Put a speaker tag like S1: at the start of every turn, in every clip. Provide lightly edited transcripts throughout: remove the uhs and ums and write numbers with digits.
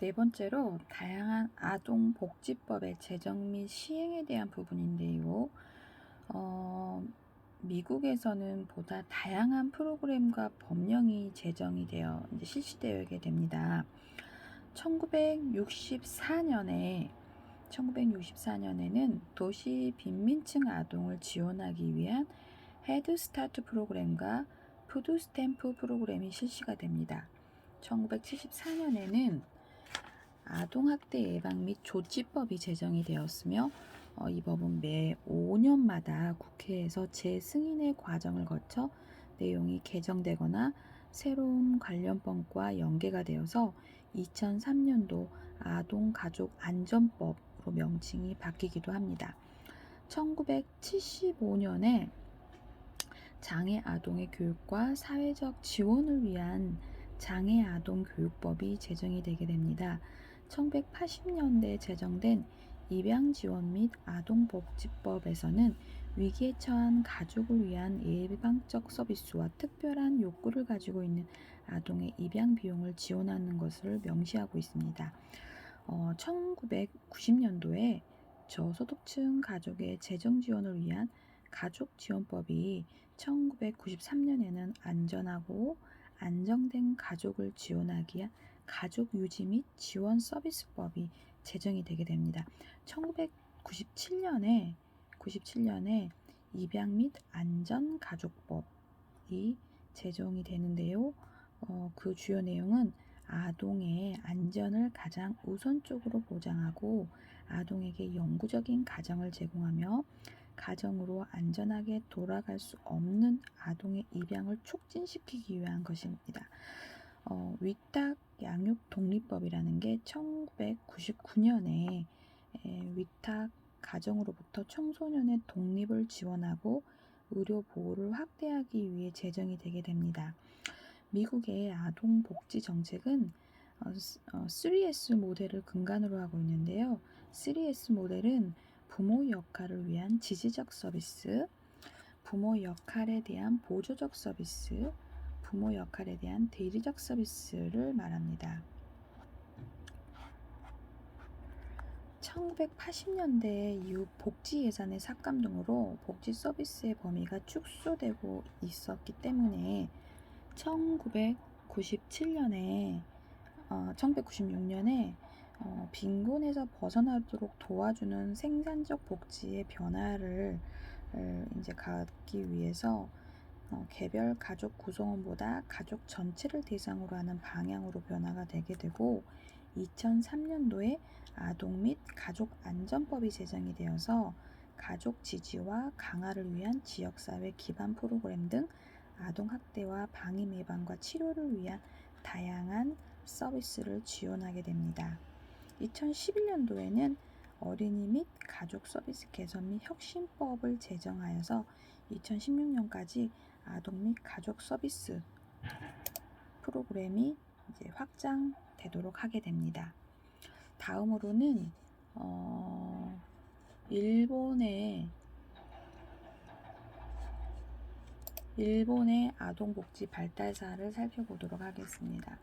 S1: 네 번째로 다양한 아동복지법의 제정 및 시행에 대한 부분인데요. 미국에서는 보다 다양한 프로그램과 법령이 제정이 되어 이제 실시되게 됩니다. 1964년에는 도시 빈민층 아동을 지원하기 위한 헤드스타트 프로그램과 푸드 스탬프 프로그램이 실시가 됩니다. 1974년에는 아동학대 예방 및 조치법이 제정이 되었으며 이 법은 매 5년마다 국회에서 재승인의 과정을 거쳐 내용이 개정되거나 새로운 관련법과 연계가 되어서 2003년도 아동가족안전법으로 명칭이 바뀌기도 합니다. 1975년에 장애 아동의 교육과 사회적 지원을 위한 장애 아동 교육법이 제정이 되게 됩니다. 1980년대에 제정된 입양 지원 및 아동복지법에서는 위기에 처한 가족을 위한 예방적 서비스와 특별한 욕구를 가지고 있는 아동의 입양 비용을 지원하는 것을 명시하고 있습니다. 1990년도에 저소득층 가족의 재정 지원을 위한 가족지원법이 1993년에는 안전하고 안정된 가족을 지원하기 위한 가족유지 및 지원 서비스법이 제정이 되게 됩니다. 1997년에 입양 및 안전가족법이 제정이 되는데요. 그 주요 내용은 아동의 안전을 가장 우선적으로 보장하고 아동에게 영구적인 가정을 제공하며 가정으로 안전하게 돌아갈 수 없는 아동의 입양을 촉진시키기 위한 것입니다. 위탁 양육 독립법이라는 게 1999년에 위탁 가정으로부터 청소년의 독립을 지원하고 의료 보호를 확대하기 위해 제정이 되게 됩니다. 미국의 아동 복지 정책은 3S 모델을 근간으로 하고 있는데요. 3S 모델은 부모 역할을 위한 지지적 서비스, 부모 역할에 대한 보조적 서비스, 부모 역할에 대한 대리적 서비스를 말합니다. 1980년대 이후 복지 예산의 삭감 등으로 복지 서비스의 범위가 축소되고 있었기 때문에 1996년에 빈곤에서 벗어나도록 도와주는 생산적 복지의 변화를 이제 갖기 위해서 개별 가족 구성원보다 가족 전체를 대상으로 하는 방향으로 변화가 되게 되고 2003년도에 아동 및 가족 안전법이 제정이 되어서 가족 지지와 강화를 위한 지역사회 기반 프로그램 등 아동학대와 방임 예방과 치료를 위한 다양한 서비스를 지원하게 됩니다. 2011년도에는 어린이 및 가족 서비스 개선 및 혁신법을 제정하여서 2016년까지 아동 및 가족 서비스 프로그램이 이제 확장되도록 하게 됩니다. 다음으로는 일본의 아동복지 발달사를 살펴보도록 하겠습니다.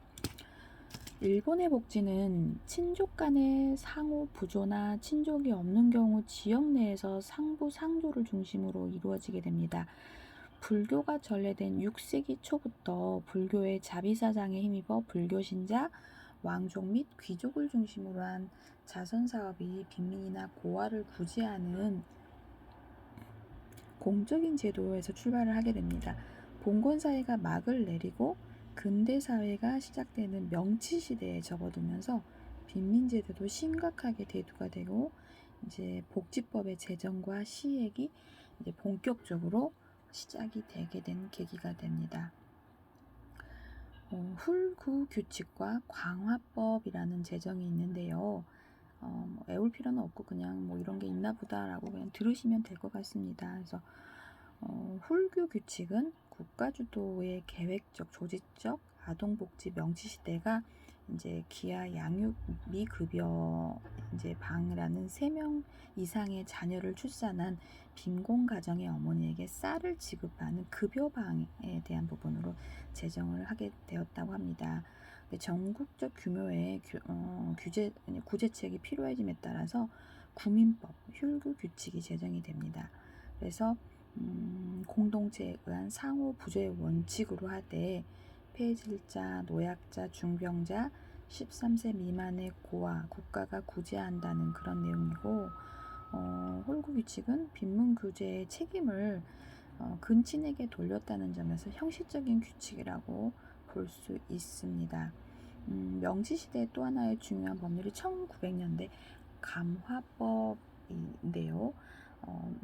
S1: 일본의 복지는 친족 간의 상호 부조나 친족이 없는 경우 지역 내에서 상부 상조를 중심으로 이루어지게 됩니다. 불교가 전래된 6세기 초부터 불교의 자비사상에 힘입어 불교 신자, 왕족 및 귀족을 중심으로 한 자선사업이 빈민이나 고아를 구제하는 공적인 제도에서 출발을 하게 됩니다. 봉건사회가 막을 내리고 근대사회가 시작되는 명치시대에 접어들면서 빈민제도도 심각하게 대두가 되고 이제 복지법의 제정과 시행이 이제 본격적으로 시작이 되게 된 계기가 됩니다. 훌구 규칙과 광화법이라는 제정이 있는데요. 외울 필요는 없고 그냥 이런 게 있나 보다라고 그냥 들으시면 될 것 같습니다. 그래서 훌규 규칙은 국가주도의 계획적, 조직적 아동복지 명치시대가 이제 기아 양육 미급여 이제 방이라는 3명 이상의 자녀를 출산한 빈곤 가정의 어머니에게 쌀을 지급하는 급여방에 대한 부분으로 제정을 하게 되었다고 합니다. 전국적 규모의 구제책이 필요해짐에 따라서 구민법, 율구 규칙이 제정이 됩니다. 그래서 공동체에 의한 상호 부조의 원칙으로 하되 폐질자, 노약자, 중병자, 13세 미만의 고아, 국가가 구제한다는 그런 내용이고, 홀구 규칙은 빈문 규제의 책임을 근친에게 돌렸다는 점에서 형식적인 규칙이라고 볼 수 있습니다. 명시시대의 또 하나의 중요한 법률이 1900년대 감화법인데요.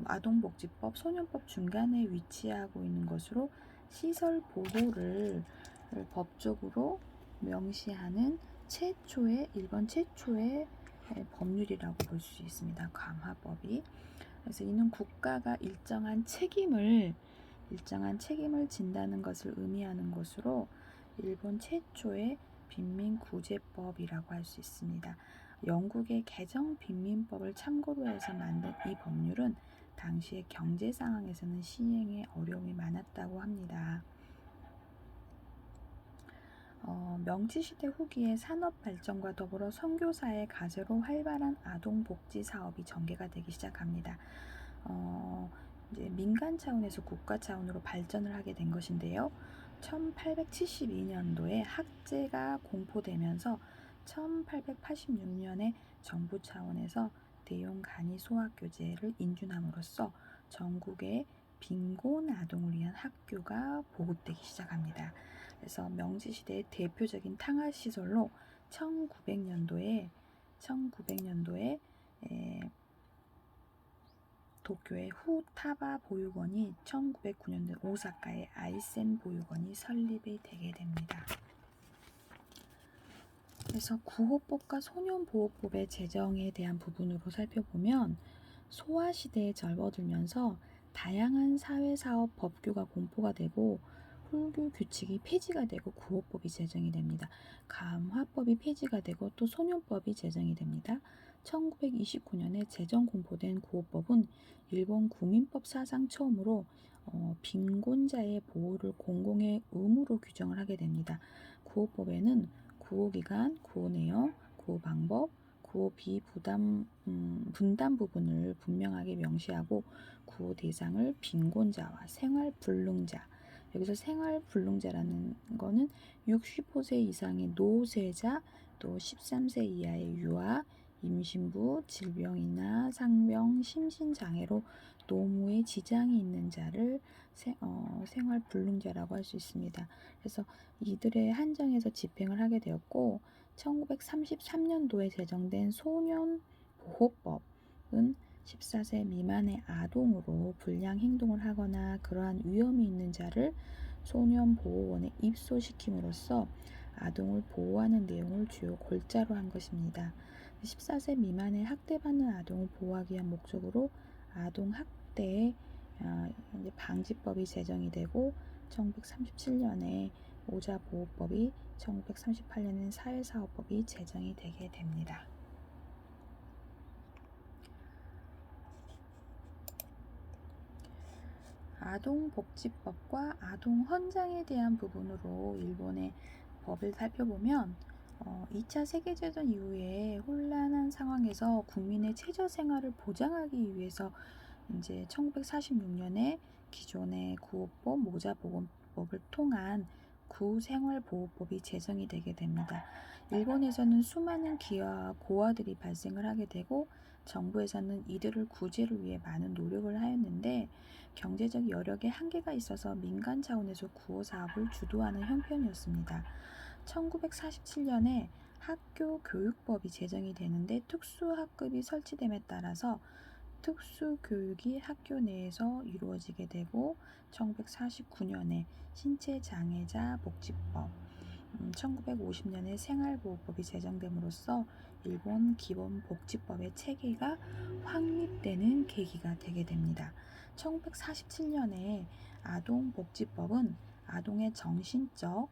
S1: 아동복지법, 소년법 중간에 위치하고 있는 것으로 시설 보호를 법적으로 명시하는 일본 최초의 법률이라고 볼 수 있습니다. 감화법이. 그래서 이는 국가가 일정한 책임을 진다는 것을 의미하는 것으로 일본 최초의 빈민구제법이라고 할 수 있습니다. 영국의 개정 빈민법을 참고로 해서 만든 이 법률은 당시의 경제 상황에서는 시행에 어려움이 많았다고 합니다. 명치시대 후기에 산업 발전과 더불어 선교사의 가세로 활발한 아동복지 사업이 전개가 되기 시작합니다. 이제 민간 차원에서 국가 차원으로 발전을 하게 된 것인데요. 1872년도에 학제가 공포되면서 1886년에 정부 차원에서 대용 간이 소학교제를 인준함으로써 전국의 빈곤 아동을 위한 학교가 보급되기 시작합니다. 그래서 명지시대의 대표적인 탕화시설로 1900년도에 도쿄의 후타바 보육원이 1909년도 오사카의 아이센 보육원이 설립이 되게 됩니다. 그래서 구호법과 소년보호법의 제정에 대한 부분으로 살펴보면 소아시대에 접어들면서 다양한 사회사업 법규가 공포가 되고 홀규 규칙이 폐지가 되고 구호법이 제정이 됩니다. 감화법이 폐지가 되고 또 소년법이 제정이 됩니다. 1929년에 제정 공포된 구호법은 일본 국민법 사상 처음으로 빈곤자의 보호를 공공의 의무로 규정을 하게 됩니다. 구호법에는 구호기간, 구호내용, 구호방법, 구호 분담 부분을 분명하게 명시하고 구호 대상을 빈곤자와 생활불능자, 여기서 생활불능자라는 거는 65세 이상의 노세자, 또 13세 이하의 유아, 임신부, 질병이나 상병, 심신장애로 노무에 지장이 있는 자를 생활불능자라고 할 수 있습니다. 그래서 이들의 한정에서 집행을 하게 되었고 1933년도에 제정된 소년보호법은 14세 미만의 아동으로 불량 행동을 하거나 그러한 위험이 있는 자를 소년보호원에 입소시킴으로써 아동을 보호하는 내용을 주요 골자로 한 것입니다. 14세 미만의 학대받는 아동을 보호하기 위한 목적으로 아동학대 방지법이 제정이 되고 1937년에 오자보호법이 1938년엔 사회사업법이 제정이 되게 됩니다. 아동복지법과 아동헌장에 대한 부분으로 일본의 법을 살펴보면 2차 세계대전 이후에 혼란한 상황에서 국민의 최저생활을 보장하기 위해서 이제 1946년에 기존의 구호법, 모자보호법을 통한 구생활보호법이 제정이 되게 됩니다. 일본에서는 수많은 기아와 고아들이 발생을 하게 되고 정부에서는 이들을 구제를 위해 많은 노력을 하였는데 경제적 여력에 한계가 있어서 민간 차원에서 구호 사업을 주도하는 형편이었습니다. 1947년에 학교교육법이 제정이 되는데 특수학급이 설치됨에 따라서 특수교육이 학교 내에서 이루어지게 되고 1949년에 신체장애자 복지법, 1950년에 생활보호법이 제정됨으로써 일본 기본복지법의 체계가 확립되는 계기가 되게 됩니다. 1947년에 아동복지법은 아동의 정신적,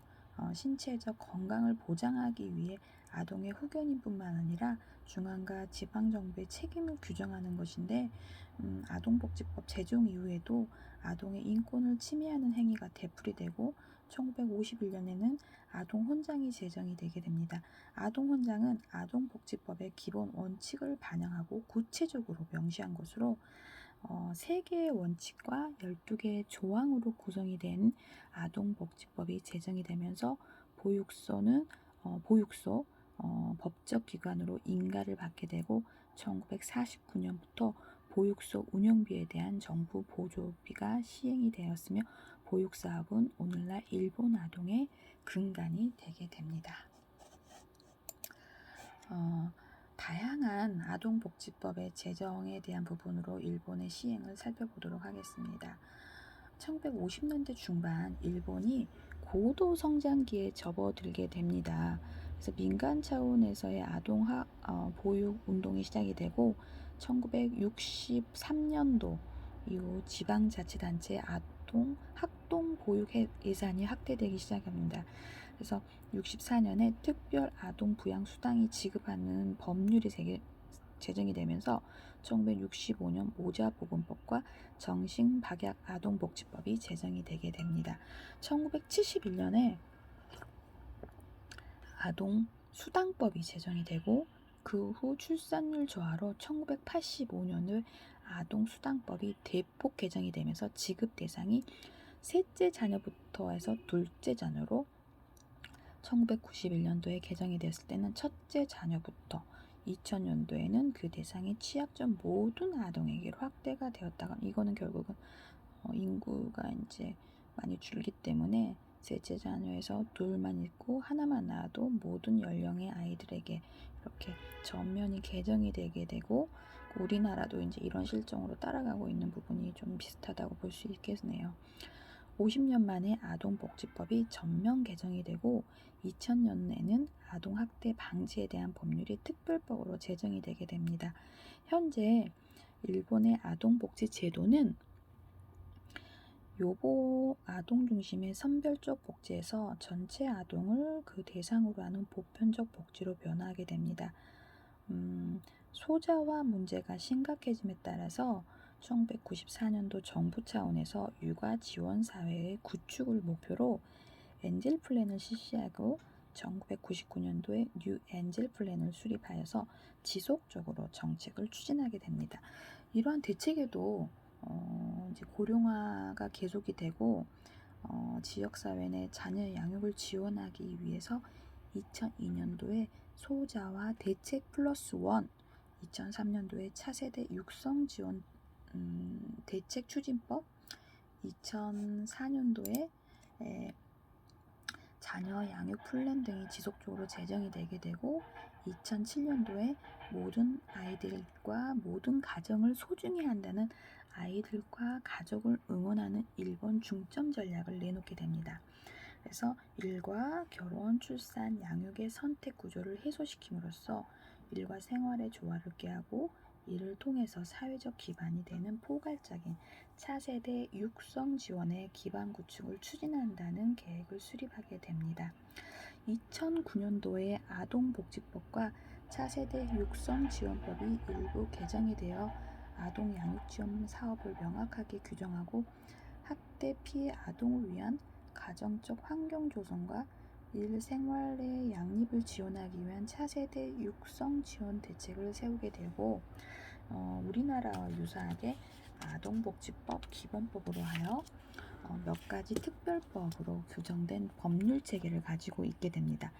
S1: 신체적 건강을 보장하기 위해 아동의 후견인뿐만 아니라 중앙과 지방정부의 책임을 규정하는 것인데 아동복지법 제정 이후에도 아동의 인권을 침해하는 행위가 되풀이되고 1951년에는 아동훈장이 제정이 되게 됩니다. 아동훈장은 아동복지법의 기본 원칙을 반영하고 구체적으로 명시한 것으로 3개의 원칙과 12개의 조항으로 구성이 된 아동복지법이 제정이 되면서 보육소 법적 기관으로 인가를 받게 되고 1949년부터 보육소 운영비에 대한 정부 보조비가 시행이 되었으며 보육사업은 오늘날 일본 아동의 근간이 되게 됩니다. 다양한 아동복지법의 제정에 대한 부분으로 일본의 시행을 살펴보도록 하겠습니다. 1950년대 중반 일본이 고도 성장기에 접어들게 됩니다. 그래서 민간 차원에서의 아동 보육 운동이 시작이 되고 1963년도 이후 지방자치단체 학동 보육 예산이 확대되기 시작합니다. 그래서 64년에 특별 아동 부양 수당이 지급하는 법률이 제정이 되면서 1965년 모자보건법과 정신박약 아동복지법이 제정이 되게 됩니다. 1971년에 아동수당법이 제정이 되고 그 후 출산율 저하로 1985년에 아동수당법이 대폭 개정이 되면서 지급 대상이 셋째 자녀부터 해서 둘째 자녀로 1991년도에 개정이 됐을 때는 첫째 자녀부터 2000년도에는 그 대상이 취약점 모든 아동에게로 확대가 되었다가 이거는 결국은 인구가 이제 많이 줄기 때문에 셋째 자녀에서 둘만 있고 하나만 낳아도 모든 연령의 아이들에게 이렇게 전면이 개정이 되게 되고 우리나라도 이제 이런 실정으로 따라가고 있는 부분이 좀 비슷하다고 볼 수 있겠네요. 50년 만에 아동복지법이 전면 개정이 되고 2000년에는 아동학대 방지에 대한 법률이 특별법으로 제정이 되게 됩니다. 현재 일본의 아동복지 제도는 요보 아동 중심의 선별적 복지에서 전체 아동을 그 대상으로 하는 보편적 복지로 변화하게 됩니다. 소자화 문제가 심각해짐에 따라서 1994년도 정부 차원에서 육아 지원 사회의 구축을 목표로 엔젤 플랜을 실시하고 1999년도에 뉴 엔젤 플랜을 수립하여서 지속적으로 정책을 추진하게 됩니다. 이러한 대책에도 이제 고령화가 계속이 되고 지역사회 내 자녀 양육을 지원하기 위해서 2002년도에 소자화 대책 플러스 1, 2003년도에 차세대 육성 지원 대책 추진법, 2004년도에 자녀 양육 플랜 등이 지속적으로 제정이 되게 되고 2007년도에 모든 아이들과 모든 가정을 소중히 한다는 아이들과 가족을 응원하는 일본 중점 전략을 내놓게 됩니다. 그래서 일과 결혼, 출산, 양육의 선택 구조를 해소시킴으로써 일과 생활의 조화를 꾀하고 이를 통해서 사회적 기반이 되는 포괄적인 차세대 육성 지원의 기반 구축을 추진한다는 계획을 수립하게 됩니다. 2009년도에 아동복지법과 차세대 육성 지원법이 일부 개정이 되어 아동 양육 지원 사업을 명확하게 규정하고 학대 피해 아동을 위한 가정적 환경 조성과 일생활의 양립을 지원하기 위한 차세대 육성 지원 대책을 세우게 되고 우리나라와 유사하게 아동복지법 기본법으로 하여 몇 가지 특별법으로 규정된 법률 체계를 가지고 있게 됩니다.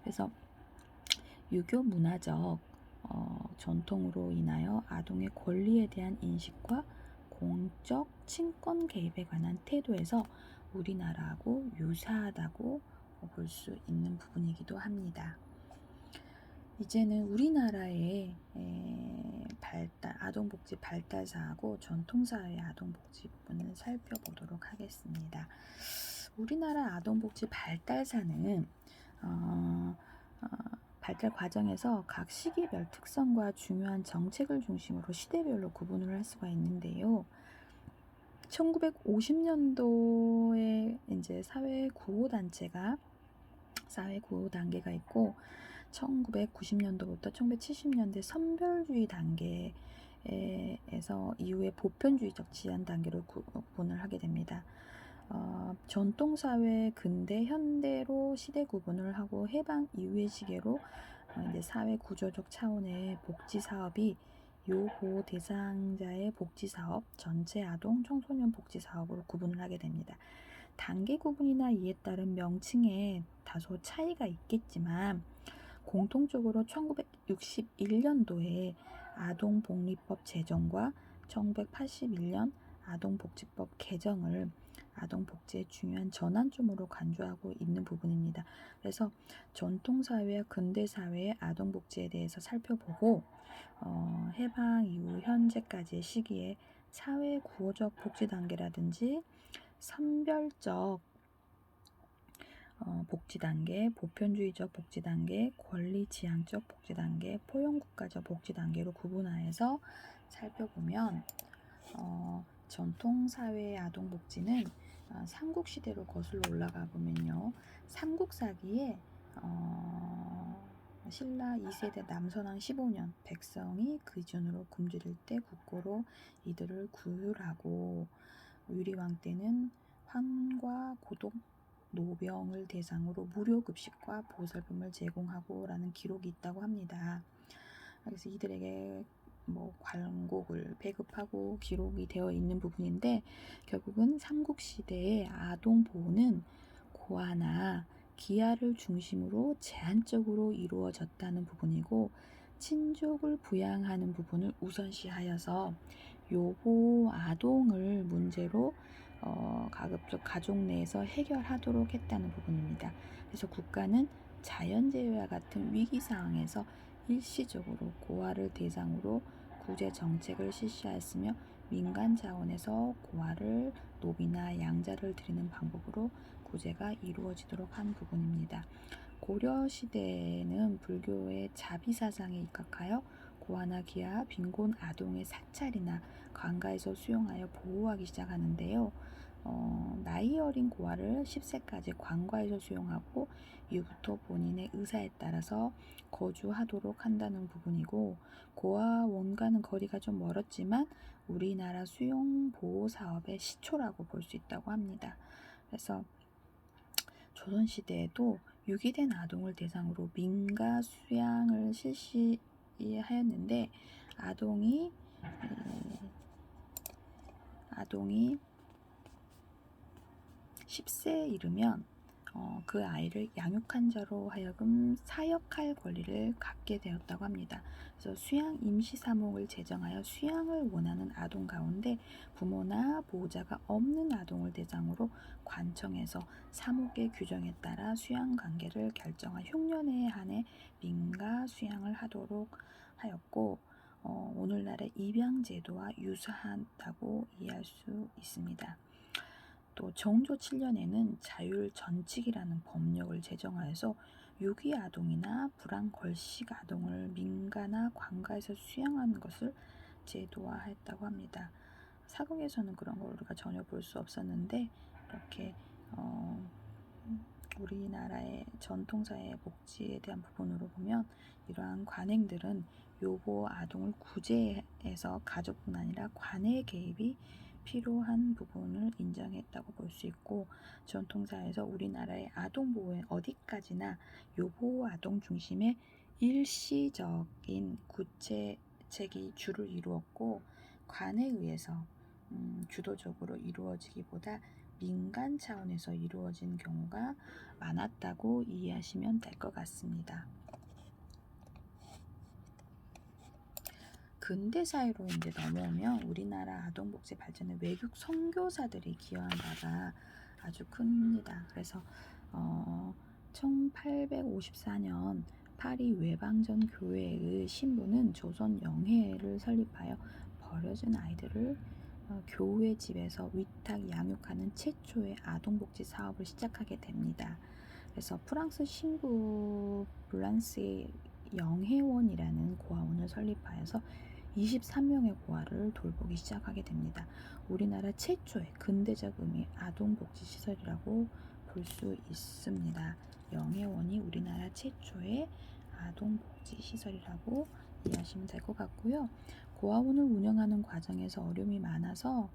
S1: 그래서 유교 문화적 전통으로 인하여 아동의 권리에 대한 인식과 공적 친권 개입에 관한 태도에서 우리나라하고 유사하다고 볼 수 있는 부분이기도 합니다. 이제는 우리나라의 아동복지 발달사하고 전통사회의 아동복지 부분을 살펴보도록 하겠습니다. 우리나라 아동복지 발달사는 발달 과정에서 각 시기별 특성과 중요한 정책을 중심으로 시대별로 구분을 할 수가 있는데요. 1950년도에 이제 사회 구호 단계가 있고 1990년도부터 1970년대 선별주의 단계에서 이후에 보편주의적 지향 단계로 구분을 하게 됩니다. 전통사회, 근대, 현대로 시대 구분을 하고 해방 이후의 시계로 이제 사회 구조적 차원의 복지 사업이 요보 대상자의 복지 사업, 전체 아동 청소년 복지 사업으로 구분을 하게 됩니다. 단계 구분이나 이에 따른 명칭에 다소 차이가 있겠지만 공통적으로 1961년도에 아동복리법 제정과 1981년 아동복지법 개정을 아동복지의 중요한 전환점으로 간주하고 있는 부분입니다. 그래서 전통사회와 근대사회의 아동복지에 대해서 살펴보고 해방 이후 현재까지의 시기에 사회 구호적 복지 단계라든지 선별적 복지 단계, 보편주의적 복지 단계, 권리지향적 복지 단계, 포용국가적 복지 단계로 구분하여서 살펴보면 전통사회의 아동복지는 삼국시대로 거슬러 올라가 보면요. 삼국사기에 신라 2세대 남선왕 15년 백성이 그 기준으로 굶주릴 때 국고로 이들을 구휼하고 유리왕 때는 환과 고독 노병을 대상으로 무료 급식과 보살핌을 제공하고 라는 기록이 있다고 합니다. 그래서 이들에게 관곡을 배급하고 기록이 되어 있는 부분인데 결국은 삼국시대의 아동 보호는 고아나 기아를 중심으로 제한적으로 이루어졌다는 부분이고 친족을 부양하는 부분을 우선시하여서 요보 아동을 문제로 가급적 가족 내에서 해결하도록 했다는 부분입니다. 그래서 국가는 자연재해와 같은 위기 상황에서 일시적으로 고아를 대상으로 구제 정책을 실시하였으며 민간 자원에서 고아를 노비나 양자를 드리는 방법으로 구제가 이루어지도록 한 부분입니다. 고려 시대에는 불교의 자비사상에 입각하여 고아나 기아, 빈곤 아동의 사찰이나 관가에서 수용하여 보호하기 시작하는데요. 나이 어린 고아를 10세까지 관가에서 수용하고 이후부터 본인의 의사에 따라서 거주하도록 한다는 부분이고 고아 원과는 거리가 좀 멀었지만 우리나라 수용 보호 사업의 시초라고 볼 수 있다고 합니다. 그래서 조선시대에도 유기된 아동을 대상으로 민가 수양을 실시하였는데 아동이 10세에 이르면 그 아이를 양육한 자로 하여금 사역할 권리를 갖게 되었다고 합니다. 그래서 수양 임시사목을 제정하여 수양을 원하는 아동 가운데 부모나 보호자가 없는 아동을 대상으로 관청에서 사목의 규정에 따라 수양 관계를 결정한 흉년에 한해 민가 수양을 하도록 하였고 오늘날의 입양제도와 유사하다고 이해할 수 있습니다. 또 정조 7년에는 자율전칙이라는 법령을 제정하여서 유기 아동이나 불황 걸식 아동을 민가나 관가에서 수양하는 것을 제도화했다고 합니다. 사극에서는 그런 걸 우리가 전혀 볼 수 없었는데 이렇게 우리나라의 전통사회 복지에 대한 부분으로 보면 이러한 관행들은 요보 아동을 구제해서 가족뿐 아니라 관의 개입이 필요한 부분을 인정했다고 볼 수 있고 전통사에서 우리나라의 아동 보호에 어디까지나 요보 아동 중심의 일시적인 구체책이 주를 이루었고 관에 의해서 주도적으로 이루어지기보다 민간 차원에서 이루어진 경우가 많았다고 이해하시면 될 것 같습니다. 근대 사회로 이제 넘어오면 우리나라 아동복지 발전에 외국 선교사들이 기여한 바가 아주 큽니다. 그래서 1854년 파리 외방전 교회의 신부는 조선 영해를 설립하여 버려진 아이들을 교회 집에서 위탁 양육하는 최초의 아동복지 사업을 시작하게 됩니다. 그래서 프랑스 신부 블란스의 영해원이라는 고아원을 설립하여서 23명의 고아를 돌보기 시작하게 됩니다. 우리나라 최초의 근대적 의미 아동복지시설이라고 볼 수 있습니다. 영해원이 우리나라 최초의 아동복지시설이라고 이해하시면 될 것 같고요. 고아원을 운영하는 과정에서 어려움이 많아서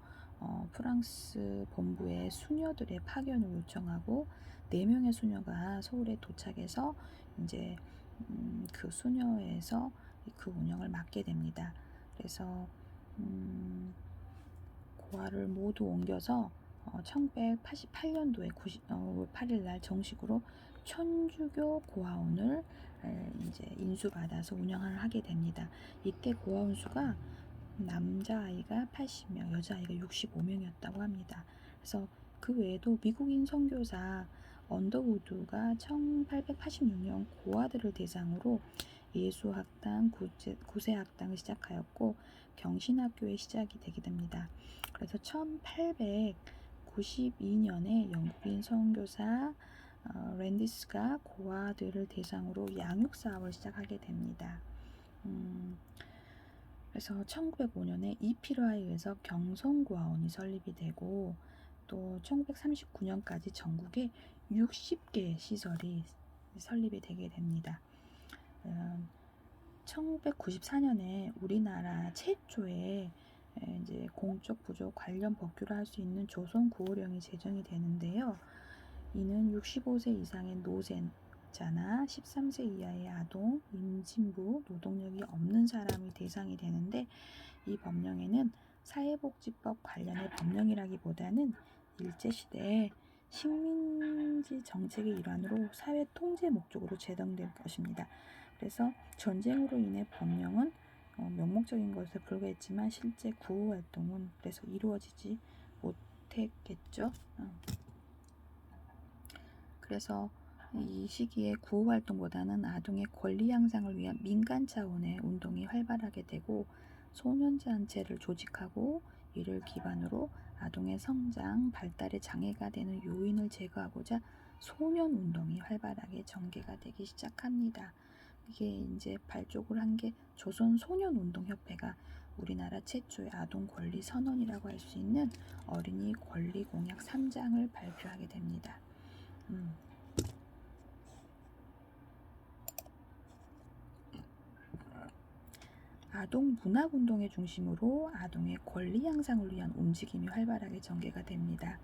S1: 프랑스 본부에 수녀들의 파견을 요청하고 4명의 수녀가 서울에 도착해서 이제 그 수녀에서 그 운영을 맡게 됩니다. 그래서 고아를 모두 옮겨서 1988년도에 5월 8일 날 정식으로 천주교 고아원을 이제 인수받아서 운영을 하게 됩니다. 이때 고아원 수가 남자아이가 80명, 여자아이가 65명이었다고 합니다. 그래서 그 외에도 미국인 선교사 언더우드가 1886년 고아들을 대상으로 예수학당, 구세학당을 시작하였고 경신학교의 시작이 되게 됩니다. 그래서 1892년에 영국인 선교사 랜디스가 고아들을 대상으로 양육사업을 시작하게 됩니다. 그래서 1905년에 이피러에 의해서 경성고아원이 설립이 되고 또 1939년까지 전국에 60개 시설이 설립이 되게 됩니다. 1994년에 우리나라 최초의 이제 공적 부조 관련 법규를 할 수 있는 조선 구호령이 제정이 되는데요. 이는 65세 이상의 노자나 13세 이하의 아동, 임진부, 노동력이 없는 사람이 대상이 되는데 이 법령에는 사회복지법 관련의 법령이라기보다는 일제시대에 식민지 정책의 일환으로 사회 통제 목적으로 제정된 것입니다. 그래서 전쟁으로 인해 법령은 명목적인 것에 불과했지만 실제 구호 활동은 그래서 이루어지지 못했겠죠. 그래서 이 시기에 구호 활동보다는 아동의 권리 향상을 위한 민간 차원의 운동이 활발하게 되고 소년단체를 조직하고 이를 기반으로 아동의 성장, 발달에 장애가 되는 요인을 제거하고자 소년운동이 활발하게 전개가 되기 시작합니다. 이게 이제 발족을 한 게 조선소년운동협회가 우리나라 최초의 아동 권리 선언이라고 할 수 있는 어린이 권리 공약 3장을 발표하게 됩니다. 아동 문학운동의 중심으로 아동의 권리 향상을 위한 움직임이 활발하게 전개가 됩니다.